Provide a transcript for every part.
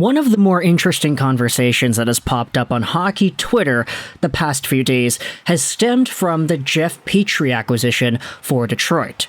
One of the more interesting conversations that has popped up on hockey Twitter the past few days has stemmed from the Jeff Petrie acquisition for Detroit.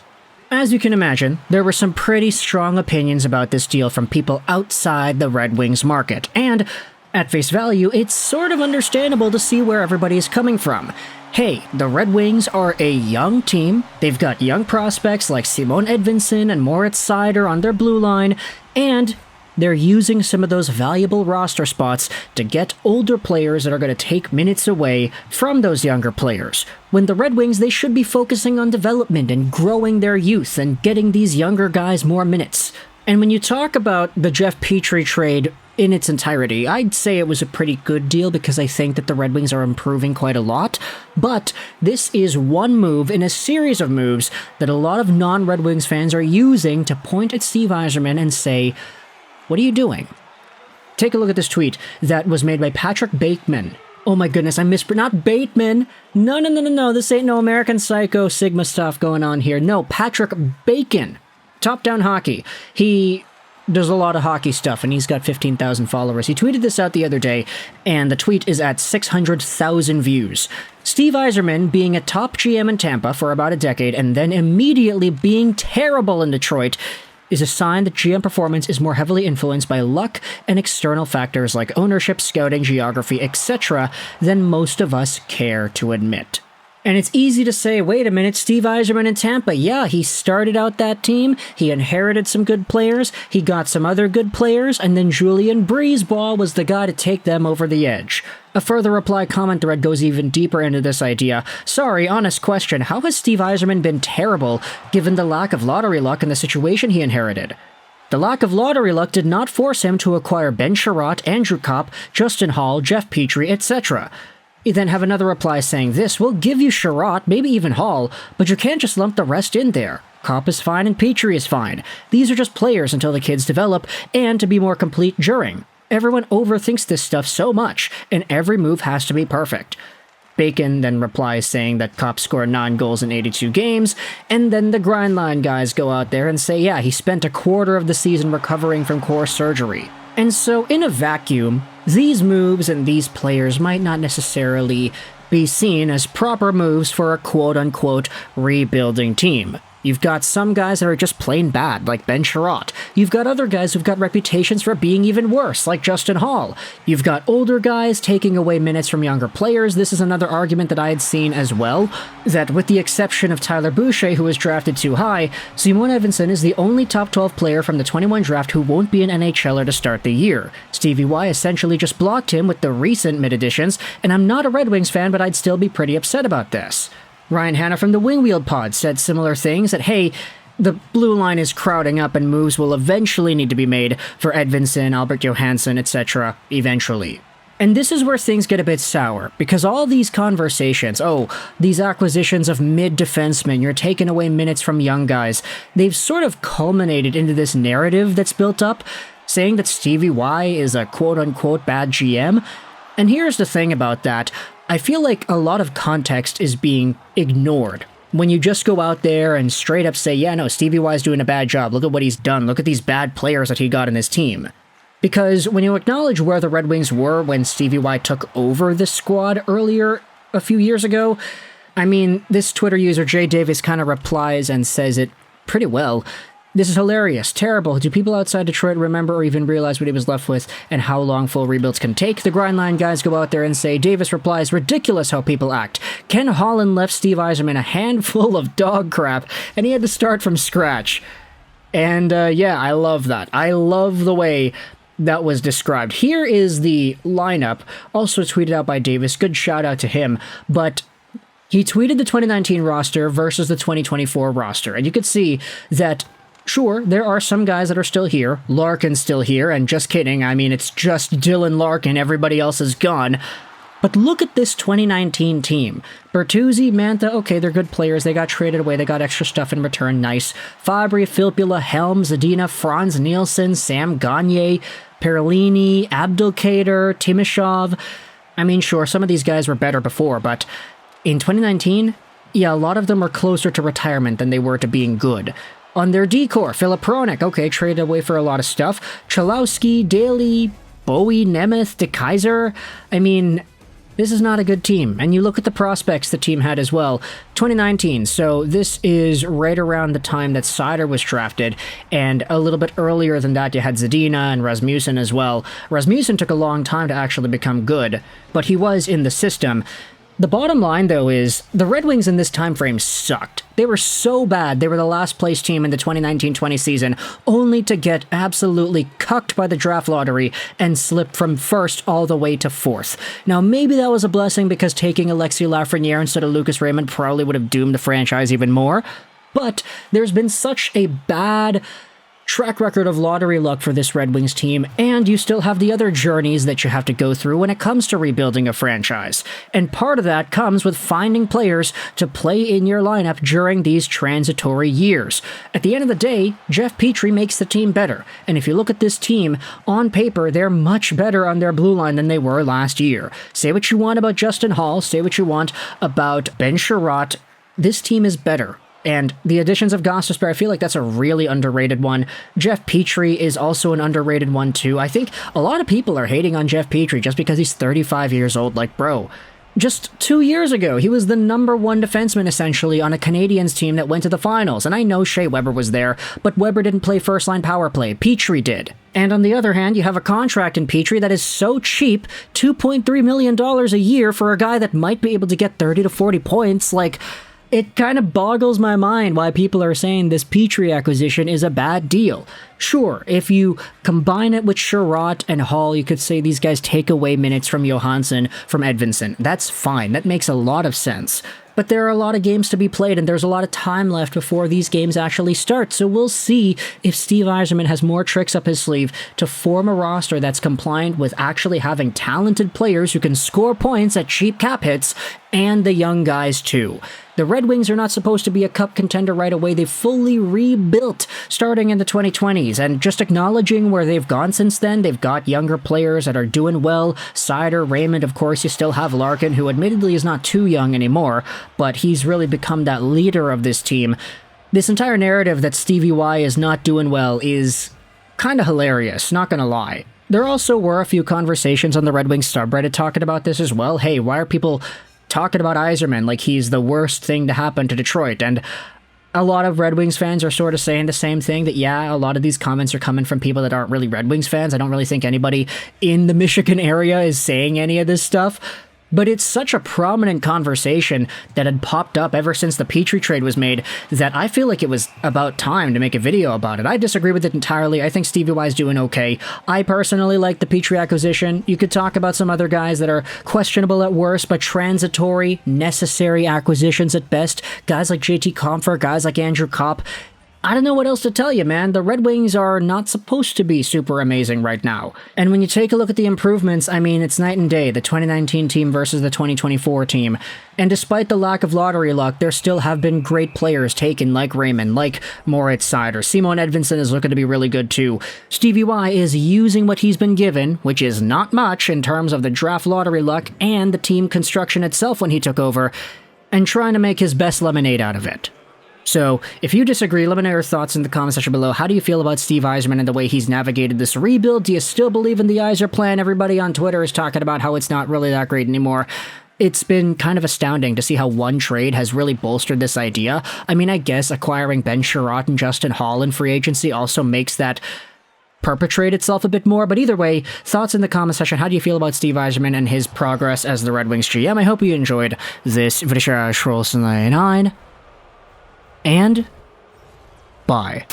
As you can imagine, there were some pretty strong opinions about this deal from people outside the Red Wings market, and at face value, it's sort of understandable to see where everybody is coming from. Hey, the Red Wings are a young team, they've got young prospects like Simon Edvinsson and Moritz Seider on their blue line, and they're using some of those valuable roster spots to get older players that are going to take minutes away from those younger players. When the Red Wings, they should be focusing on development and growing their youth and getting these younger guys more minutes. And when you talk about the Jeff Petrie trade in its entirety, I'd say it was a pretty good deal because I think that the Red Wings are improving quite a lot. But this is one move in a series of moves that a lot of non-Red Wings fans are using to point at Steve Yzerman and say, what are you doing? Take a look at this tweet that was made by Patrick Bateman. Oh my goodness, I not Bateman. No, this ain't no American Psycho Sigma stuff going on here. No, Patrick Bacon. Top Down Hockey. He does a lot of hockey stuff, and he's got 15,000 followers. He tweeted this out the other day, and the tweet is at 600,000 views. Steve Yzerman being a top GM in Tampa for about a decade, and then immediately being terrible in Detroit, is a sign that GM performance is more heavily influenced by luck and external factors like ownership, scouting, geography, etc. than most of us care to admit. And it's easy to say, wait a minute, Steve Yzerman in Tampa, yeah, he started out that team, he inherited some good players, he got some other good players, and then Julian Breezeball was the guy to take them over the edge. A further reply comment thread goes even deeper into this idea. Sorry, honest question, how has Steve Yzerman been terrible given the lack of lottery luck in the situation he inherited? The lack of lottery luck did not force him to acquire Ben Sherratt, Andrew Kopp, Justin Hall, Jeff Petrie, etc. You then have another reply saying this, we'll give you Sherratt, maybe even Hall, but you can't just lump the rest in there. Kopp is fine and Petrie is fine. These are just players until the kids develop, and to be more complete during. Everyone overthinks this stuff so much, and every move has to be perfect. Bacon then replies saying that Kopp scored 9 goals in 82 games, and then the Grindline guys go out there and say, yeah, he spent a quarter of the season recovering from core surgery. And so, in a vacuum, these moves and these players might not necessarily be seen as proper moves for a quote-unquote rebuilding team. You've got some guys that are just plain bad, like Ben Sherratt. You've got other guys who've got reputations for being even worse, like Justin Hall. You've got older guys taking away minutes from younger players. This is another argument that I had seen as well, that with the exception of Tyler Boucher, who was drafted too high, Simon Edvinsson is the only top 12 player from the 21 draft who won't be an NHLer to start the year. Stevie Y essentially just blocked him with the recent mid-additions, and I'm not a Red Wings fan, but I'd still be pretty upset about this. Ryan Hanna from the Wingwheel Pod said similar things, that hey, the blue line is crowding up and moves will eventually need to be made for Edvinsson, Albert Johansson, etc. eventually. And this is where things get a bit sour, because all these conversations, these acquisitions of mid-defensemen, you're taking away minutes from young guys, they've sort of culminated into this narrative that's built up, saying that Stevie Y is a quote-unquote bad GM. And here's the thing about that. I feel like a lot of context is being ignored when you just go out there and straight up say, yeah, no, Stevie Y's doing a bad job. Look at what he's done. Look at these bad players that he got in his team. Because when you acknowledge where the Red Wings were when Stevie Y took over the squad earlier a few years ago, I mean, this Twitter user, Jay Davis, kind of replies and says it pretty well. This is hilarious, terrible. Do people outside Detroit remember or even realize what he was left with and how long full rebuilds can take? The Grindline guys go out there and say, Davis replies, ridiculous how people act. Ken Holland left Steve Yzerman a handful of dog crap, and he had to start from scratch. And yeah, I love that. I love the way that was described. Here is the lineup, also tweeted out by Davis. Good shout out to him. But he tweeted the 2019 roster versus the 2024 roster, and you could see that sure, there are some guys that are still here. Larkin's still here, and just kidding, I mean, it's just Dylan Larkin, everybody else is gone. But look at this 2019 team. Bertuzzi, Mantha, okay, they're good players, they got traded away, they got extra stuff in return, nice. Fabry, Filppula, Helm, Zadina, Franz Nielsen, Sam Gagne, Perlini, Abdelkader, Timashov. I mean, sure, some of these guys were better before, but in 2019, yeah, a lot of them were closer to retirement than they were to being good. On their decor, Filip Hronek, okay, traded away for a lot of stuff. Chalowski, Daly, Bowie, Nemeth, DeKaiser. I mean, this is not a good team. And you look at the prospects the team had as well. 2019, so this is right around the time that Seider was drafted, and a little bit earlier than that you had Zadina and Rasmussen as well. Rasmussen took a long time to actually become good, but he was in the system. The bottom line, though, is the Red Wings in this time frame sucked. They were so bad. They were the last place team in the 2019-20 season, only to get absolutely cucked by the draft lottery and slip from first all the way to fourth. Now, maybe that was a blessing because taking Alexis Lafreniere instead of Lucas Raymond probably would have doomed the franchise even more, but there's been such a bad track record of lottery luck for this Red Wings team, and you still have the other journeys that you have to go through when it comes to rebuilding a franchise. And part of that comes with finding players to play in your lineup during these transitory years. At the end of the day, Jeff Petrie makes the team better, and if you look at this team, on paper, they're much better on their blue line than they were last year. Say what you want about Justin Hall, say what you want about Ben Sherratt, this team is better. And the additions of Gostisbehere, I feel like that's a really underrated one. Jeff Petrie is also an underrated one too. I think a lot of people are hating on Jeff Petrie just because he's 35 years old. Like, bro, just 2 years ago, he was the number one defenseman essentially on a Canadiens team that went to the finals. And I know Shea Weber was there, but Weber didn't play first-line power play. Petrie did. And on the other hand, you have a contract in Petrie that is so cheap, $2.3 million a year for a guy that might be able to get 30 to 40 points. Like, it kind of boggles my mind why people are saying this Petrie acquisition is a bad deal. Sure, if you combine it with Sherratt and Hall, you could say these guys take away minutes from Johansson, from Edvinsson. That's fine. That makes a lot of sense. But there are a lot of games to be played, and there's a lot of time left before these games actually start. So we'll see if Steve Yzerman has more tricks up his sleeve to form a roster that's compliant with actually having talented players who can score points at cheap cap hits, and the young guys too. The Red Wings are not supposed to be a cup contender right away. They've fully rebuilt starting in the 2020s, and just acknowledging where they've gone since then, they've got younger players that are doing well. Seider, Raymond, of course, you still have Larkin, who admittedly is not too young anymore, but he's really become that leader of this team. This entire narrative that Stevie Y is not doing well is kind of hilarious, not gonna lie. There also were a few conversations on the Red Wings subreddit talking about this as well. Hey, why are people talking about Yzerman like he's the worst thing to happen to Detroit? And a lot of Red Wings fans are sort of saying the same thing, that yeah, a lot of these comments are coming from people that aren't really Red Wings fans. I don't really think anybody in the Michigan area is saying any of this stuff. But it's such a prominent conversation that had popped up ever since the Petrie trade was made that I feel like it was about time to make a video about it. I disagree with it entirely. I think Stevie Y's doing okay. I personally like the Petrie acquisition. You could talk about some other guys that are questionable at worst, but transitory, necessary acquisitions at best. Guys like JT Compher, guys like Andrew Kopp. I don't know what else to tell you, man. The Red Wings are not supposed to be super amazing right now. And when you take a look at the improvements, I mean, it's night and day, the 2019 team versus the 2024 team. And despite the lack of lottery luck, there still have been great players taken, like Raymond, like Moritz Seider. Simon Edvinsson is looking to be really good too. Stevie Y is using what he's been given, which is not much in terms of the draft lottery luck and the team construction itself when he took over, and trying to make his best lemonade out of it. So, if you disagree, let me know your thoughts in the comment section below. How do you feel about Steve Yzerman and the way he's navigated this rebuild? Do you still believe in the Yzerplan? Everybody on Twitter is talking about how it's not really that great anymore. It's been kind of astounding to see how one trade has really bolstered this idea. I mean, I guess acquiring Ben Sherratt and Justin Hall in free agency also makes that perpetrate itself a bit more, but either way, thoughts in the comment section. How do you feel about Steve Yzerman and his progress as the Red Wings GM? I hope you enjoyed this video. And bye.